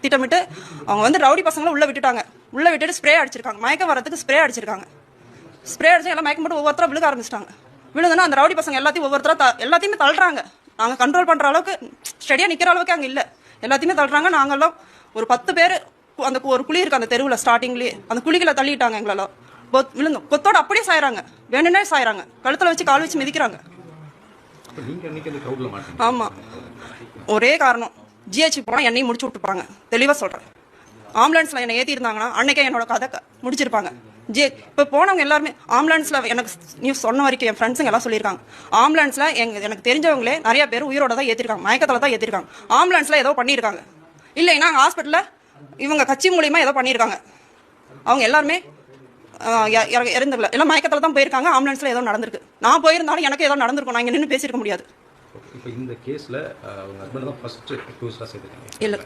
திட்டமிட்டு அவங்க வந்து ரவுடி பசங்களை உள்ளே விட்டுட்டாங்க. உள்ளே விட்டுட்டு ஸ்ப்ரே அடிச்சிருக்காங்க. மயக்கம் வரதுக்கு ஸ்ப்ரே அடிச்சிருக்காங்க. ஸ்ப்ரே அடிச்சு எல்லாம் மயக்கம் போட்டு ஒவ்வொருத்தராக விழுக ஆரம்பிச்சிட்டாங்க. விழுதுன்னா அந்த ரவுடி பசங்க எல்லாத்தையும் எல்லாத்தையுமே தள்ளுறாங்க. நாங்கள் கண்ட்ரோல் பண்ணுற அளவுக்கு ஸ்டடியாக நிற்கிற அளவுக்கு அங்கே இல்லை. எல்லாத்தையுமே தள்ளுறாங்க. நாங்கள்லாம் ஒரு 10 பேர் அந்த ஒரு குழி இருக்குது அந்த தெருவில் ஸ்டார்டிங்லேயே. அந்த குழிகளை தள்ளிட்டாங்க எங்களெல்லாம். விழுந்தோம். கொத்தோடு அப்படியே சாயிறாங்க. வேணுன்னே சாயிறாங்க. கழுத்தில் வச்சு கால் வச்சு மிதிக்கிறாங்க. ஆமாம், ஒரே காரணம் ஜிஹெச் போனால் என்னையும் முடிச்சு விட்டுப்பாங்க. தெளிவாக சொல்கிறேன். ஆம்புலன்ஸில் என்னை ஏற்றிருந்தாங்கன்னா அன்னைக்கே என்னோட கதை முடிச்சிருப்பாங்க. இப்போ போனவங்க எல்லாருமே ஆம்புலன்ஸில் எனக்கு நியூஸ் சொன்ன வரைக்கும் என் ஃப்ரெண்ட்ஸுங்க எல்லாம் சொல்லியிருக்காங்க. ஆம்புலன்ஸில் எனக்கு தெரிஞ்சவங்களே நிறைய பேர் உயிரோட தான் ஏற்றிருக்காங்க. மயக்கத்தில் தான் ஏற்றிருக்காங்க. ஆம்புலன்ஸில் ஏதோ பண்ணியிருக்காங்க. இல்லைன்னா ஹாஸ்பிட்டலில் இவங்க கட்சி மூலியமாக ஏதோ பண்ணியிருக்காங்க. அவங்க எல்லாருமே இறந்துடல. எல்லாம் மயக்கத்தில் தான் போயிருக்காங்க. ஆம்புலன்ஸில் ஏதோ நடந்திருக்கு. நான் போயிருந்தாலும் எனக்கு ஏதோ நடந்திருக்கும். நான் இங்கே நின்று பேசியிருக்க முடியாது. இப்போ இந்த கேஸில் உங்கள் ஹஸ்பண்ட் தான் ஃபர்ஸ்ட் அக்யூஸ்டாக சேர்த்துருக்கீங்க. இல்லை,